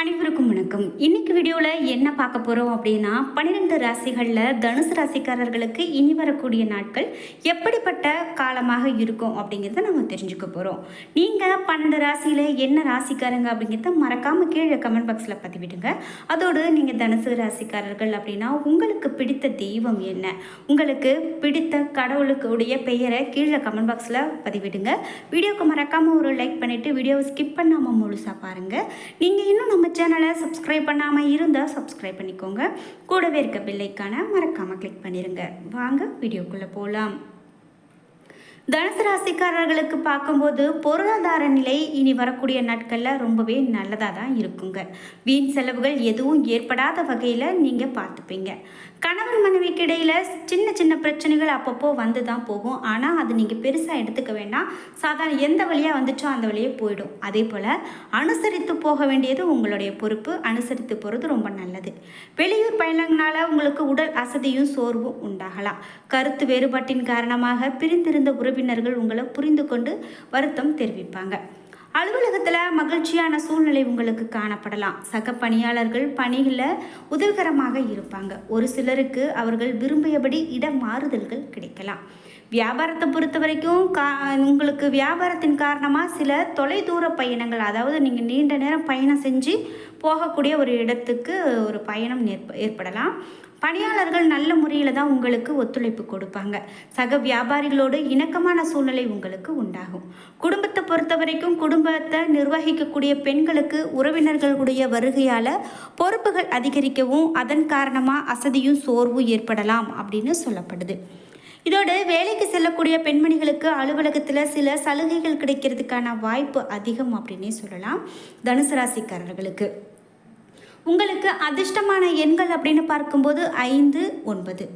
அனைவருக்கும் வணக்கம். இன்னைக்கு வீடியோவில் என்ன பார்க்க போகிறோம் அப்படின்னா 12 ராசிகளில் தனுசு ராசிக்காரர்களுக்கு இனி வரக்கூடிய நாட்கள் எப்படிப்பட்ட காலமாக இருக்கும் அப்படிங்கிறத நம்ம தெரிஞ்சுக்க போகிறோம். நீங்கள் 12 ராசியில் என்ன ராசிக்காரங்க அப்படிங்கிறத மறக்காமல் கீழே கமெண்ட் பாக்ஸில் பதிவிடுங்க. அதோடு நீங்கள் தனுசு ராசிக்காரர்கள் அப்படின்னா உங்களுக்கு பிடித்த தெய்வம் என்ன, உங்களுக்கு பிடித்த கடவுளுக்குடைய பெயரை கீழே கமெண்ட் பாக்ஸில் பதிவிடுங்க. வீடியோக்கு மறக்காமல் ஒரு லைக் பண்ணிவிட்டு வீடியோவை ஸ்கிப் பண்ணாமல் முழுசாக பாருங்கள். நீங்கள் இன்னும் நம்ம சேனலை சப்ஸ்கிரைப் பண்ணாமல் இருந்தால் சப்ஸ்கிரைப் பண்ணிக்கோங்க. கூடவே இருக்க பெல் ஐக்கானை மறக்காமல் கிளிக் பண்ணிடுங்க. வாங்க வீடியோக்குள்ளே போகலாம். தனுசு ராசிக்காரர்களுக்கு பார்க்கும்போது பொருளாதார நிலை இனி வரக்கூடிய நாட்களில் ரொம்பவே நல்லதாக தான் இருக்குங்க. வீண் செலவுகள் எதுவும் ஏற்படாத வகையில் நீங்கள் பார்த்துப்பீங்க. கணவன் மனைவிக்கு இடையில் சின்ன சின்ன பிரச்சனைகள் அப்பப்போ வந்து தான் போகும். ஆனால் அது நீங்கள் பெருசாக எடுத்துக்க வேண்டாம். சாதாரண எந்த வழியாக வந்துச்சோ அந்த வழியே போயிடும். அதே போல் அனுசரித்து போக வேண்டியது உங்களுடைய பொறுப்பு. அனுசரித்து போகிறது ரொம்ப நல்லது. வெளியூர் பயணங்களால் உங்களுக்கு உடல் அசதியும் சோர்வும் உண்டாகலாம். கருத்து வேறுபாட்டின் காரணமாக பிரிந்திருந்த உறவினர்கள் உங்களை புரிந்து கொண்டு வருத்தம் தெரிவிப்பாங்க. அலுவலகத்தில் மகிழ்ச்சியான சூழ்நிலை உங்களுக்கு காணப்படலாம். சக பணியாளர்கள் பணிகளில் உதவிகரமாக இருப்பாங்க. ஒரு சிலருக்கு அவர்கள் விரும்பியபடி இட மாறுதல்கள் கிடைக்கலாம். வியாபாரத்தை பொறுத்த வரைக்கும் உங்களுக்கு வியாபாரத்தின் காரணமாக சில தொலைதூர பயணங்கள், அதாவது நீங்கள் நீண்ட நேரம் பயணம் செஞ்சு போகக்கூடிய ஒரு இடத்துக்கு ஒரு பயணம் ஏற்படலாம். பணியாளர்கள் நல்ல முறையில் தான் உங்களுக்கு ஒத்துழைப்பு கொடுப்பாங்க. சக வியாபாரிகளோடு இணக்கமான சூழ்நிலை உங்களுக்கு உண்டாகும். குடும்பத்தை பொறுத்த வரைக்கும் குடும்பத்தை நிர்வகிக்கக்கூடிய பெண்களுக்கு உறவினர்களுடைய வருகையால் பொறுப்புகள் அதிகரிக்கவும் அதன் காரணமாக அசதியும் சோர்வும் ஏற்படலாம் அப்படின்னு சொல்லப்படுது. இதோடு வேலைக்கு செல்லக்கூடிய பெண்மணிகளுக்கு அலுவலகத்தில் சில சலுகைகள் கிடைக்கிறதுக்கான வாய்ப்பு அதிகம் அப்படின்னே சொல்லலாம். தனுசு ராசிக்காரர்களுக்கு உங்களுக்கு அதிர்ஷ்டமான எண்கள் அப்படின்னு பார்க்கும்போது 5, 9.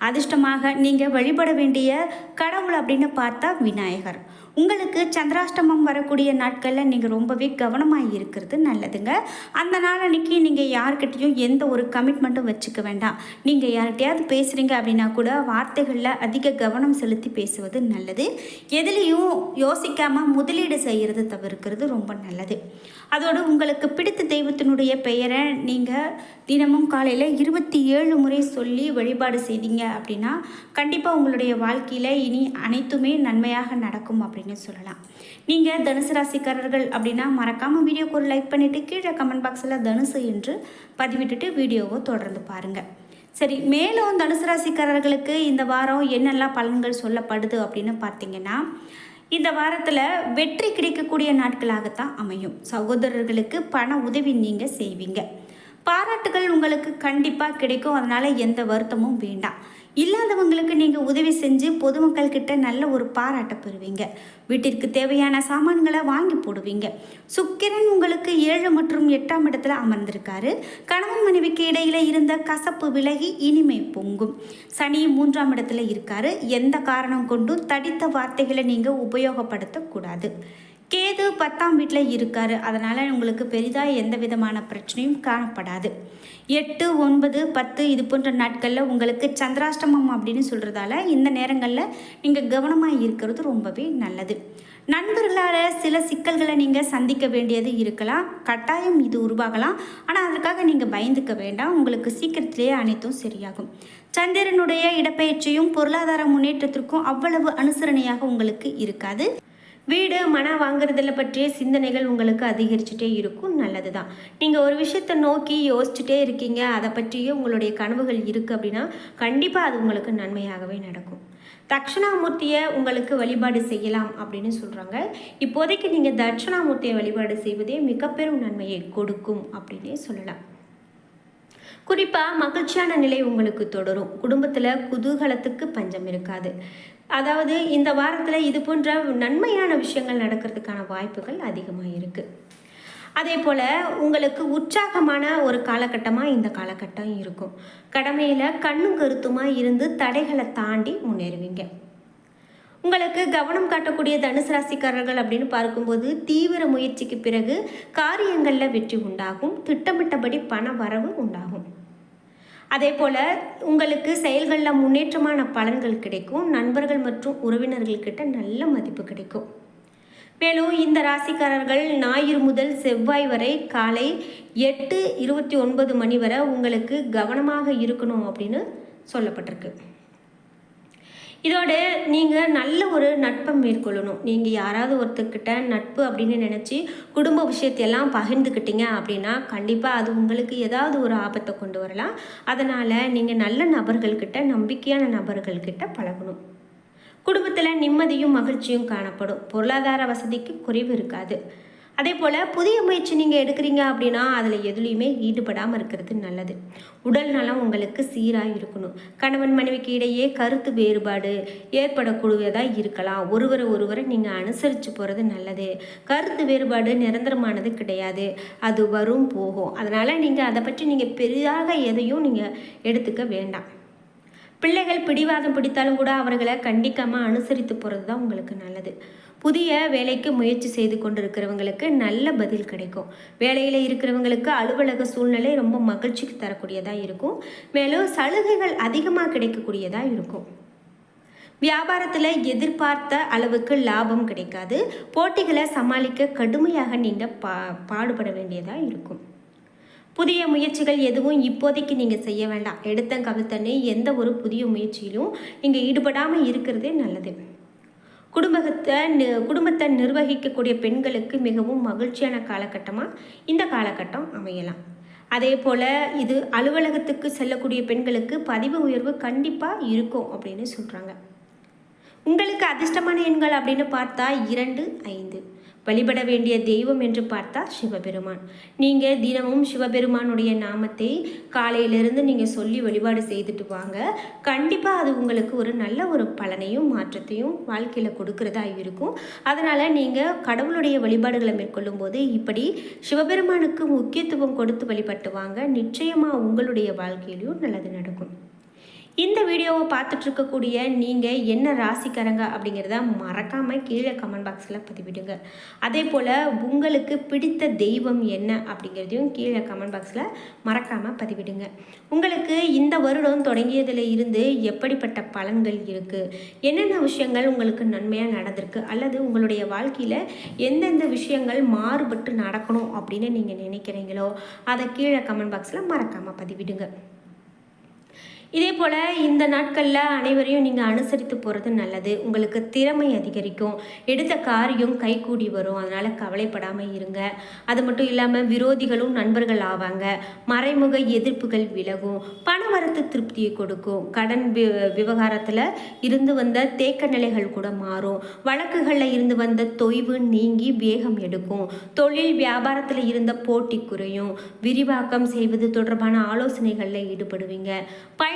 அதிர்ஷ்டமாக நீங்கள் வழிபட வேண்டிய கடவுள் அப்படின்னு பார்த்தா விநாயகர். உங்களுக்கு சந்திராஷ்டமம் வரக்கூடிய நாட்களில் நீங்கள் ரொம்பவே கவனமாக இருக்கிறது நல்லதுங்க. அந்த நாள் அன்றைக்கி நீங்கள் யார்கிட்டையும் எந்த ஒரு கமிட்மெண்ட்டும் வச்சுக்க வேண்டாம். நீங்கள் யார்கிட்டையாவது பேசுகிறீங்க அப்படின்னா கூட வார்த்தைகளில் அதிக கவனம் செலுத்தி பேசுவது நல்லது. எதுலேயும் யோசிக்காமல் முதலீடு செய்கிறது தவிர்க்கிறது ரொம்ப நல்லது. அதோடு உங்களுக்கு பிடித்த தெய்வத்தினுடைய பெயரை நீங்கள் தினமும் காலையில் 27 முறை சொல்லி வழிபாடு செய்தீங்க அப்படின்னா கண்டிப்பாக உங்களுடைய வாழ்க்கையில் இனி அனைத்துமே நன்மையாக நடக்கும் அப்படின்னு சொல்லலாம். நீங்கள் தனுசு ராசிக்காரர்கள் அப்படின்னா மறக்காமல் வீடியோக்கு ஒரு லைக் பண்ணிவிட்டு கீழே கமெண்ட் பாக்ஸில் தனுசு என்று பதிவிட்டுட்டு வீடியோவை தொடர்ந்து பாருங்கள். சரி, மேலும் தனுசு ராசிக்காரர்களுக்கு இந்த வாரம் என்னெல்லாம் பலன்கள் சொல்லப்படுது அப்படின்னு பார்த்தீங்கன்னா, இந்த வாரத்தில் வெற்றி கிடைக்கக்கூடிய நாட்களாகத்தான் அமையும். சகோதரர்களுக்கு பண உதவி நீங்கள் செய்வீங்க. பாராட்டுகள் உங்களுக்கு கண்டிப்பாக கிடைக்கும். அதனால் எந்த வருத்தமும் வேண்டாம். இல்லாதவங்களுக்கு நீங்கள் உதவி செஞ்சு பொதுமக்கள் கிட்ட நல்ல ஒரு பாராட்டை பெறுவீங்க. வீட்டிற்கு தேவையான சாமான்களை வாங்கி போடுவீங்க. சுக்கிரன் உங்களுக்கு 7 மற்றும் 8ஆம் இடத்துல அமர்ந்திருக்காரு. கணவன் மனைவிக்கு இடையில இருந்த கசப்பு விலகி இனிமை பொங்கும். சனி 3ஆம் இடத்துல இருக்காரு. எந்த காரணம் கொண்டும் தடித்த வார்த்தைகளை நீங்கள் உபயோகப்படுத்தக்கூடாது. கேது 10ஆம் வீட்டில் இருக்காரு. அதனால் உங்களுக்கு பெரிதாக எந்த விதமான பிரச்சனையும் காணப்படாது. 8, 9, 10 இது போன்ற நாட்களில் உங்களுக்கு சந்திராஷ்டமம் அப்படின்னு சொல்கிறதால இந்த நேரங்களில் நீங்கள் கவனமாக இருக்கிறது ரொம்பவே நல்லது. நண்பர்களால் சில சிக்கல்களை நீங்கள் சந்திக்க வேண்டியது இருக்கலாம். கட்டாயம் இது உருவாகலாம். ஆனால் அதற்காக நீங்கள் பயந்துக்க வேண்டாம். உங்களுக்கு சீக்கிரத்திலேயே அனைத்தும் சரியாகும். சந்திரனுடைய இடப்பெயர்ச்சியும் பொருளாதார முன்னேற்றத்திற்கும் அவ்வளவு அனுசரணையாக உங்களுக்கு இருக்காது. வீடு மன வாங்குறதில் பற்றிய சிந்தனைகள் உங்களுக்கு அதிகரிச்சுட்டே இருக்கும். நல்லது தான். நீங்கள் ஒரு விஷயத்தை நோக்கி யோசிச்சுட்டே இருக்கீங்க, அதை பற்றியே உங்களுடைய கனவுகள் இருக்குது அப்படின்னா கண்டிப்பாக அது உங்களுக்கு நன்மையாகவே நடக்கும். தட்சிணாமூர்த்தியை உங்களுக்கு வழிபாடு செய்யலாம் அப்படின்னு சொல்கிறாங்க. இப்போதைக்கு நீங்கள் தட்சிணாமூர்த்தியை வழிபாடு செய்வதே மிக பெரும் நன்மையை கொடுக்கும் அப்படின்னே சொல்லலாம். குறிப்பாக மகிழ்ச்சியான நிலை உங்களுக்கு தொடரும். குடும்பத்தில் குதூகலத்துக்கு பஞ்சம் இருக்காது. அதாவது இந்த வாரத்தில் இது போன்ற நன்மையான விஷயங்கள் நடக்கிறதுக்கான வாய்ப்புகள் அதிகமாக இருக்குது. அதே போல் உங்களுக்கு உற்சாகமான ஒரு காலகட்டமாக இந்த காலகட்டம் இருக்கும். கடமையில் கண்ணும் கருத்துமாக இருந்து தடைகளை தாண்டி முன்னேறுவீங்க. உங்களுக்கு கவனம் காட்டக்கூடிய தனுசு ராசிக்காரர்கள் அப்படின்னு பார்க்கும்போது தீவிர முயற்சிக்கு பிறகு காரியங்களில் வெற்றி உண்டாகும். திட்டமிட்டபடி பண வரவு உண்டாகும். அதே போல் உங்களுக்கு செயல்களில் முன்னேற்றமான பலன்கள் கிடைக்கும். நண்பர்கள் மற்றும் உறவினர்கள்கிட்ட நல்ல மதிப்பு கிடைக்கும். மேலும் இந்த ராசிக்காரர்கள் ஞாயிறு முதல் செவ்வாய் வரை காலை 8:29 மணி வரை உங்களுக்கு கவனமாக இருக்கணும் அப்படின்னு சொல்லப்பட்டிருக்கு. இதோட நீங்கள் நல்ல ஒரு நட்பை மேற்கொள்ளணும். நீங்கள் யாராவது ஒருத்தர்கிட்ட நட்பு அப்படின்னு நினச்சி குடும்ப விஷயத்தையெல்லாம் பகிர்ந்துக்கிட்டீங்க அப்படின்னா கண்டிப்பாக அது உங்களுக்கு ஏதாவது ஒரு ஆபத்தை கொண்டு வரலாம். அதனால் நீங்கள் நல்ல நபர்கள்கிட்ட, நம்பிக்கையான நபர்கள்கிட்ட பழகணும். குடும்பத்தில் நிம்மதியும் மகிழ்ச்சியும் காணப்படும். பொருளாதார வசதிக்கு குறைவு இருக்காது. அதே போல் புதிய முயற்சி நீங்கள் எடுக்கிறீங்க அப்படின்னா அதில் எதுலேயுமே ஈடுபடாமல் இருக்கிறது நல்லது. உடல் நலம் உங்களுக்கு சீராக இருக்கணும். கணவன் மனைவிக்கு இடையே கருத்து வேறுபாடு ஏற்படக்கூடியதாக இருக்கலாம். ஒருவரை நீங்கள் அனுசரித்து போகிறது நல்லது. கருத்து வேறுபாடு நிரந்தரமானது கிடையாது, அது வரும் போகும். அதனால் நீங்கள் அதை பற்றி நீங்கள் பெரிதாக எதையும் நீங்கள் எடுத்துக்க வேண்டாம். பிள்ளைகள் பிடிவாதம் பிடித்தாலும் கூட அவர்களை கண்டிக்காமல் அனுசரித்து போகிறது தான் உங்களுக்கு நல்லது. புதிய வேலைக்கு முயற்சி செய்து கொண்டிருக்கிறவங்களுக்கு நல்ல பதில் கிடைக்கும். வேலையில் இருக்கிறவங்களுக்கு அலுவலக சூழ்நிலை ரொம்ப மகிழ்ச்சிக்கு தரக்கூடியதாக இருக்கும். மேலும் சலுகைகள் அதிகமாக கிடைக்கக்கூடியதாக இருக்கும். வியாபாரத்தில் எதிர்பார்த்த அளவுக்கு லாபம் கிடைக்காது. போட்டிகளை சமாளிக்க கடுமையாக நீங்கள் பாடுபட வேண்டியதாக இருக்கும். புதிய முயற்சிகள் எதுவும் இப்போதைக்கு நீங்கள் செய்ய வேண்டாம். எடுத்த கவித்தன்னு எந்த ஒரு புதிய முயற்சியிலும் நீங்கள் ஈடுபடாமல் இருக்கிறதே நல்லது. குடும்பத்தை நிர்வகிக்கக்கூடிய பெண்களுக்கு மிகவும் மகிழ்ச்சியான காலகட்டமாக இந்த காலகட்டம் அமையலாம். அதே போல் இது அலுவலகத்துக்கு செல்லக்கூடிய பெண்களுக்கு பதிவு உயர்வு கண்டிப்பாக இருக்கும் அப்படின்னு சொல்கிறாங்க. உங்களுக்கு அதிர்ஷ்டமான எண்கள் அப்படின்னு பார்த்தா 2, 5. வழிபட வேண்டிய தெய்வம் என்று பார்த்தா சிவபெருமான். நீங்கள் தினமும் சிவபெருமானுடைய நாமத்தை காலையிலிருந்து நீங்கள் சொல்லி வழிபாடு செய்துட்டு வாங்க. கண்டிப்பாக அது உங்களுக்கு ஒரு நல்ல ஒரு பலனையும் மாற்றத்தையும் வாழ்க்கையில் கொடுக்கறதா இருக்கும். அதனால் நீங்கள் கடவுளுடைய வழிபாடுகளை மேற்கொள்ளும் போது இப்படி சிவபெருமானுக்கு முக்கியத்துவம் கொடுத்து வழிபட்டு வாங்க. நிச்சயமாக உங்களுடைய வாழ்க்கையிலையும் நல்லது நடக்கும். இந்த வீடியோவை பார்த்துட்ருக்கக்கூடிய நீங்கள் என்ன ராசிக்காரங்க அப்படிங்கிறத மறக்காமல் கீழே கமெண்ட் பாக்ஸில் பதிவிடுங்க. அதே போல் உங்களுக்கு பிடித்த தெய்வம் என்ன அப்படிங்கிறதையும் கீழே கமெண்ட் பாக்ஸில் மறக்காமல் பதிவிடுங்க. உங்களுக்கு இந்த வருடம் தொடங்கியதில் இருந்து எப்படிப்பட்ட பலன்கள் இருக்குது, என்னென்ன விஷயங்கள் உங்களுக்கு நன்மையாக நடந்திருக்கு, அல்லது உங்களுடைய வாழ்க்கையில் எந்தெந்த விஷயங்கள் மாறுபட்டு நடக்கணும் அப்படின்னு நீங்கள் நினைக்கிறீங்களோ அதை கீழே கமெண்ட் பாக்ஸில் மறக்காமல் பதிவிடுங்க. இதே போல் இந்த நாட்களில் அனைவரையும் நீங்கள் அனுசரித்து போகிறது நல்லது. உங்களுக்கு திறமை அதிகரிக்கும். எடுத்த காரியம் கைகூடி வரும். அதனால் கவலைப்படாமல் இருங்க. அது மட்டும் இல்லாமல் விரோதிகளும் நண்பர்கள் ஆவாங்க. மறைமுக எதிர்ப்புகள் விலகும். பணவரத்து திருப்தியை கொடுக்கும். கடன் விவகாரத்தில் இருந்து வந்த தேக்க நிலைகள் கூட மாறும். வழக்குகளில் இருந்து வந்த தொய்வு நீங்கி வேகம் எடுக்கும். தொழில் வியாபாரத்தில் இருந்த போட்டி குறையும். விரிவாக்கம் செய்வது தொடர்பான ஆலோசனைகளில் ஈடுபடுவீங்க.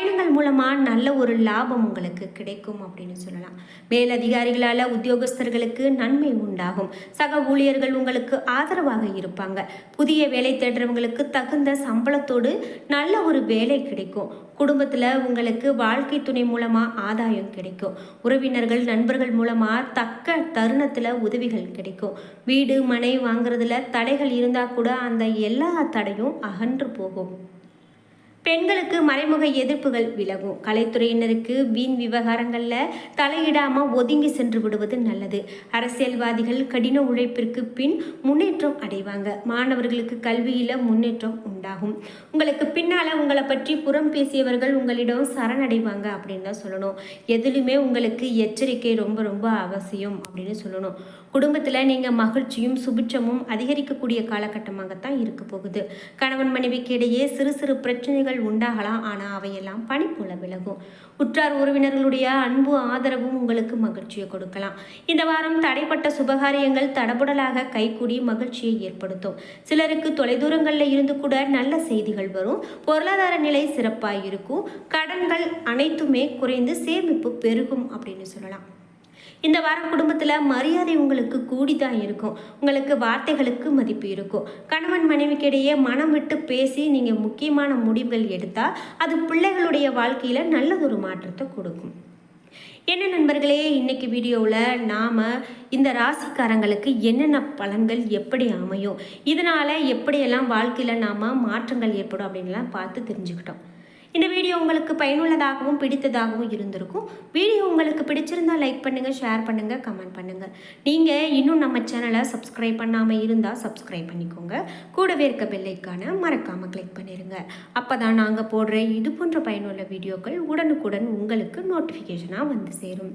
பயணங்கள் மூலமாக நல்ல ஒரு லாபம் உங்களுக்கு கிடைக்கும் அப்படின்னு சொல்லலாம். மேலதிகாரிகளால் உத்தியோகஸ்தர்களுக்கு நன்மை உண்டாகும். சக ஊழியர்கள் உங்களுக்கு ஆதரவாக இருப்பாங்க. புதிய வேலை தேடுறவங்களுக்கு தகுந்த சம்பளத்தோடு நல்ல ஒரு வேலை கிடைக்கும். குடும்பத்தில் உங்களுக்கு வாழ்க்கை துணை மூலமாக ஆதாயம் கிடைக்கும். உறவினர்கள் நண்பர்கள் மூலமாக தக்க தருணத்தில் உதவிகள் கிடைக்கும். வீடு மனை வாங்குறதுல தடைகள் இருந்தால் கூட அந்த எல்லா தடையும் அகன்று போகும். பெண்களுக்கு மறைமுக எதிர்ப்புகள் விலகும். கலைத்துறையினருக்கு வீண் விவகாரங்களில் தலையிடாமல் ஒதுங்கி சென்று விடுவது நல்லது. அரசியல்வாதிகள் கடின உழைப்பிற்கு பின் முன்னேற்றம் அடைவாங்க. மாணவர்களுக்கு கல்வியில் முன்னேற்றம் உண்டாகும். உங்களுக்கு பின்னால் உங்களை பற்றி புறம் பேசியவர்கள் உங்களிடம் சரணடைவாங்க அப்படின்னு தான் சொல்லணும். எதிலுமே உங்களுக்கு எச்சரிக்கை ரொம்ப ரொம்ப அவசியம் அப்படின்னு சொல்லணும். குடும்பத்தில் நீங்கள் மகிழ்ச்சியும் சுபிட்சமும் அதிகரிக்கக்கூடிய காலகட்டமாகத்தான் இருக்க போகுது. கணவன் மனைவிக்கு இடையே சிறு சிறு பிரச்சனைகள் உண்டாகலாம். ஆனால் அவையெல்லாம் பனி போல விலகும். உற்றார் உறவினர்களுடைய அன்பு ஆதரவும் உங்களுக்கு மகிழ்ச்சியை கொடுக்கலாம். இந்த வாரம் தடைப்பட்ட சுபகாரியங்கள் தடபுடலாக கைகூடி மகிழ்ச்சியை ஏற்படுத்தும். சிலருக்கு தொலைதூரங்களில் இருந்து கூட நல்ல செய்திகள் வரும். பொருளாதார நிலை சிறப்பாக இருக்கும். கடன்கள் அனைத்துமே குறைந்து சேமிப்பு பெருகும் அப்படின்னு சொல்லலாம். இந்த வாரம் குடும்பத்தில் மரியாதை உங்களுக்கு கூடிதான் இருக்கும். உங்களுக்கு வார்த்தைகளுக்கு மதிப்பு இருக்கும். கணவன் மனைவிக்கு இடையே மனம் விட்டு பேசி நீங்கள் முக்கியமான முடிவுகள் எடுத்தால் அது பிள்ளைகளுடைய வாழ்க்கையில் நல்லதொரு மாற்றத்தை கொடுக்கும். என்ன நண்பர்களே, இன்னைக்கு வீடியோவில் நாம் இந்த ராசிக்காரங்களுக்கு என்னென்ன பலன்கள் எப்படி அமையும், இதனால் எப்படியெல்லாம் வாழ்க்கையில் நாம் மாற்றங்கள் ஏற்படும் அப்படின்லாம் பார்த்து தெரிஞ்சுக்கிட்டோம். இந்த வீடியோ உங்களுக்கு பயனுள்ளதாகவும் பிடித்ததாகவும் இருந்திருக்கும். வீடியோ உங்களுக்கு பிடிச்சிருந்தால் லைக் பண்ணுங்கள், ஷேர் பண்ணுங்கள், கமெண்ட் பண்ணுங்கள். நீங்கள் இன்னும் நம்ம சேனலை சப்ஸ்கிரைப் பண்ணாமல் இருந்தால் சப்ஸ்கிரைப் பண்ணிக்கோங்க. கூடவே இருக்க பெல் ஐக்கானை மறக்காமல் கிளிக் பண்ணிடுங்க. அப்போ தான் நாங்கள் போடுற இது போன்ற பயனுள்ள வீடியோக்கள் உடனுக்குடன் உங்களுக்கு நோட்டிஃபிகேஷனாக வந்து சேரும்.